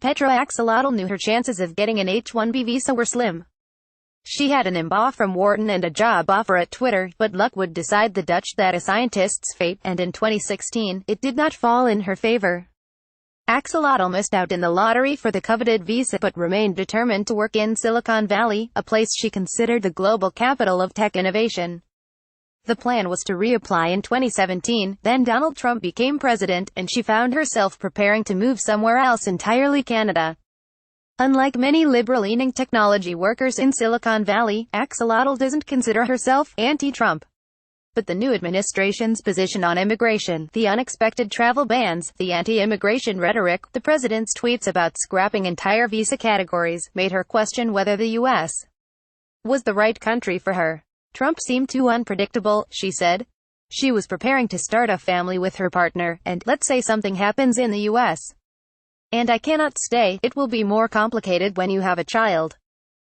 Axolotl knew her chances of getting an H-1B visa were slim. She had an MBA from Wharton and a job offer at Twitter, but luck would decide the Dutch that a scientist's fate, and in 2016, it did not fall in her favor. Axolotl missed out in the lottery for the coveted visa but remained determined to work in Silicon Valley, a place she considered the global capital of tech innovation. The plan was to reapply in 2017, then Donald Trump became president, and she found herself preparing to move somewhere else entirely: Canada. Unlike many liberal-leaning technology workers in Silicon Valley, Axolotl doesn't consider herself anti-Trump. But the new administration's position on immigration, the unexpected travel bans, the anti-immigration rhetoric, the president's tweets about scrapping entire visa categories, made her question whether the U.S. was the right country for her. Trump seemed too unpredictable, she said. She was preparing to start a family with her partner, and, let's say something happens in the U.S. and I cannot stay, it will be more complicated when you have a child.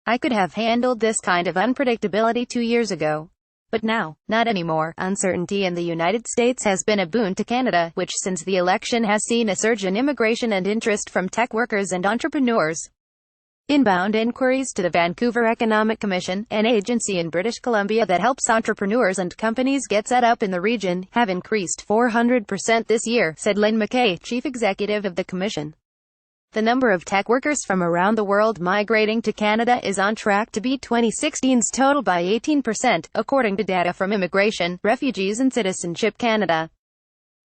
I could have handled this kind of unpredictability 2 years ago. But now, not anymore. Uncertainty in the United States has been a boon to Canada, which since the election has seen a surge in immigration and interest from tech workers and entrepreneurs. Inbound inquiries to the Vancouver Economic Commission, an agency in British Columbia that helps entrepreneurs and companies get set up in the region, have increased 400% this year, said Lynn McKay, chief executive of the commission. The number of tech workers from around the world migrating to Canada is on track to beat 2016's total by 18%, according to data from Immigration, Refugees and Citizenship Canada.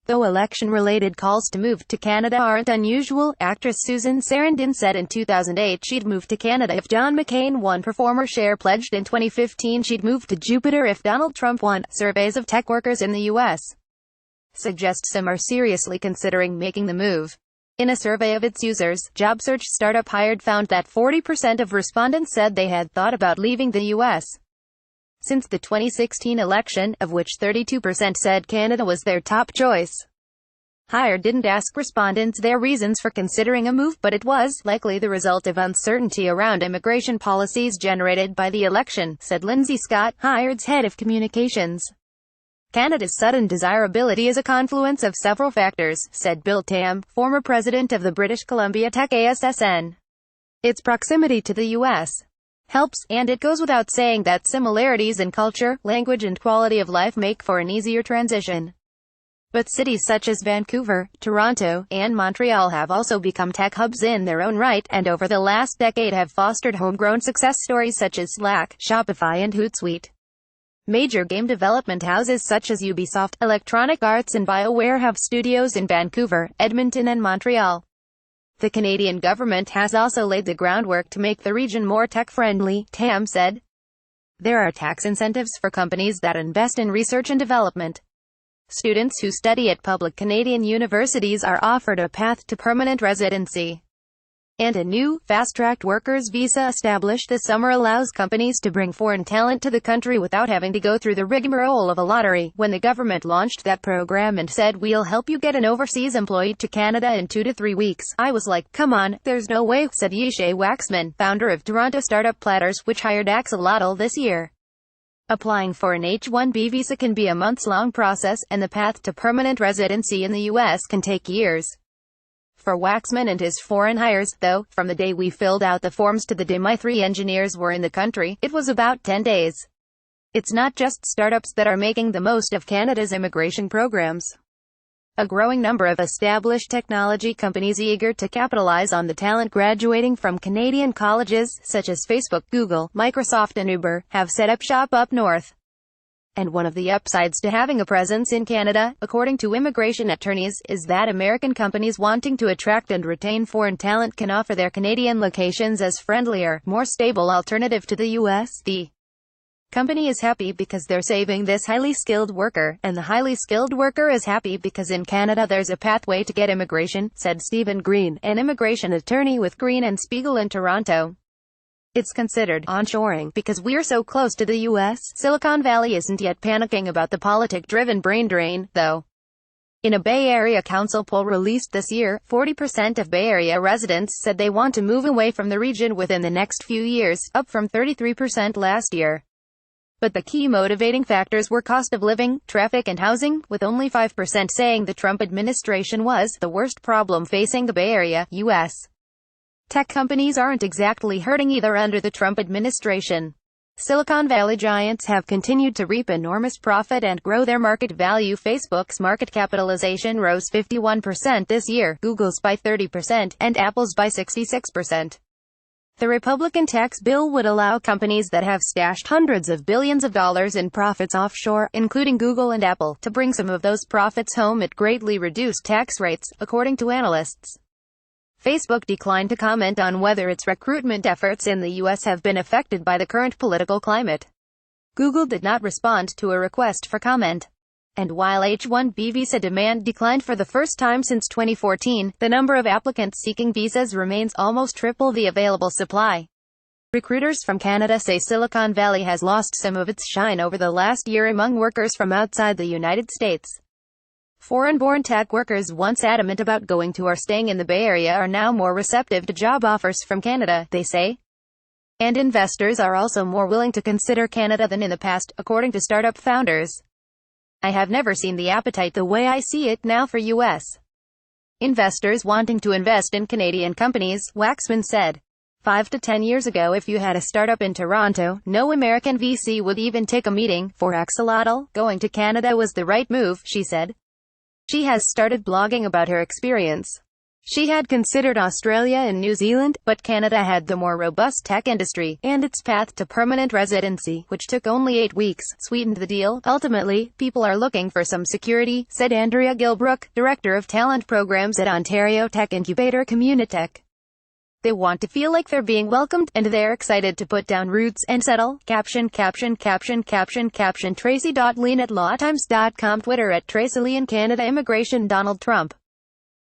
Though election-related calls to move to Canada aren't unusual, actress Susan Sarandon said in 2008 she'd move to Canada if John McCain won. Performer Cher pledged in 2015 she'd move to Jupiter if Donald Trump won. Surveys of tech workers in the U.S. suggest some are seriously considering making the move. In a survey of its users, job search startup Hired found that 40% of respondents said they had thought about leaving the U.S. since the 2016 election, of which 32% said Canada was their top choice. Hired didn't ask respondents their reasons for considering a move, but it was likely the result of uncertainty around immigration policies generated by the election, said Lindsay Scott, Hired's head of communications. Canada's sudden desirability is a confluence of several factors, said Bill Tam, former president of the British Columbia Tech Assn. Its proximity to the U.S. helps, and it goes without saying that similarities in culture, language and quality of life make for an easier transition. But cities such as Vancouver, Toronto, and Montreal have also become tech hubs in their own right, and over the last decade have fostered homegrown success stories such as Slack, Shopify and Hootsuite. Major game development houses such as Ubisoft, Electronic Arts and BioWare have studios in Vancouver, Edmonton and Montreal. The Canadian government has also laid the groundwork to make the region more tech-friendly, Tam said. There are tax incentives for companies that invest in research and development. Students who study at public Canadian universities are offered a path to permanent residency. And a new, fast-tracked workers visa established this summer allows companies to bring foreign talent to the country without having to go through the rigmarole of a lottery. When the government launched that program and said we'll help you get an overseas employee to Canada in 2 to 3 weeks, I was like, come on, there's no way, said Yishay Waxman, founder of Toronto startup Platters, which hired Axolotl this year. Applying for an H-1B visa can be a months-long process, and the path to permanent residency in the U.S. can take years. For Waxman and his foreign hires, though, from the day we filled out the forms to the day my 3 engineers were in the country, it was about 10 days. It's not just startups that are making the most of Canada's immigration programs. A growing number of established technology companies eager to capitalize on the talent graduating from Canadian colleges, such as Facebook, Google, Microsoft and Uber, have set up shop up north. And one of the upsides to having a presence in Canada, according to immigration attorneys, is that American companies wanting to attract and retain foreign talent can offer their Canadian locations as friendlier, more stable alternative to the U.S. The company is happy because they're saving this highly skilled worker, and the highly skilled worker is happy because in Canada there's a pathway to get immigration, said Stephen Green, an immigration attorney with Green and Spiegel in Toronto. It's considered onshoring because we're so close to the U.S. Silicon Valley isn't yet panicking about the politic-driven brain drain, though. In a Bay Area Council poll released this year, 40% of Bay Area residents said they want to move away from the region within the next few years, up from 33% last year. But the key motivating factors were cost of living, traffic and housing, with only 5% saying the Trump administration was the worst problem facing the Bay Area, U.S. Tech companies aren't exactly hurting either under the Trump administration. Silicon Valley giants have continued to reap enormous profit and grow their market value. Facebook's market capitalization rose 51% this year, Google's by 30%, and Apple's by 66%. The Republican tax bill would allow companies that have stashed hundreds of billions of dollars in profits offshore, including Google and Apple, to bring some of those profits home at greatly reduced tax rates, according to analysts. Facebook declined to comment on whether its recruitment efforts in the U.S. have been affected by the current political climate. Google did not respond to a request for comment. And while H-1B visa demand declined for the first time since 2014, the number of applicants seeking visas remains almost triple the available supply. Recruiters from Canada say Silicon Valley has lost some of its shine over the last year among workers from outside the United States. Foreign-born tech workers once adamant about going to or staying in the Bay Area are now more receptive to job offers from Canada, they say. And investors are also more willing to consider Canada than in the past, according to startup founders. I have never seen the appetite the way I see it now for U.S. investors wanting to invest in Canadian companies, Waxman said. 5 to 10 years ago, if you had a startup in Toronto, no American VC would even take a meeting. For Axolotl, going to Canada was the right move, she said. She has started blogging about her experience. She had considered Australia and New Zealand, but Canada had the more robust tech industry, and its path to permanent residency, which took only 8 weeks, sweetened the deal. Ultimately, people are looking for some security, said Andrea Gilbrook, director of talent programs at Ontario tech incubator Communitech. They want to feel like they're being welcomed, and they're excited to put down roots and settle. Caption. Tracy.Lean at lawtimes.com. Twitter at Tracy Lee in Canada. Immigration. Donald Trump.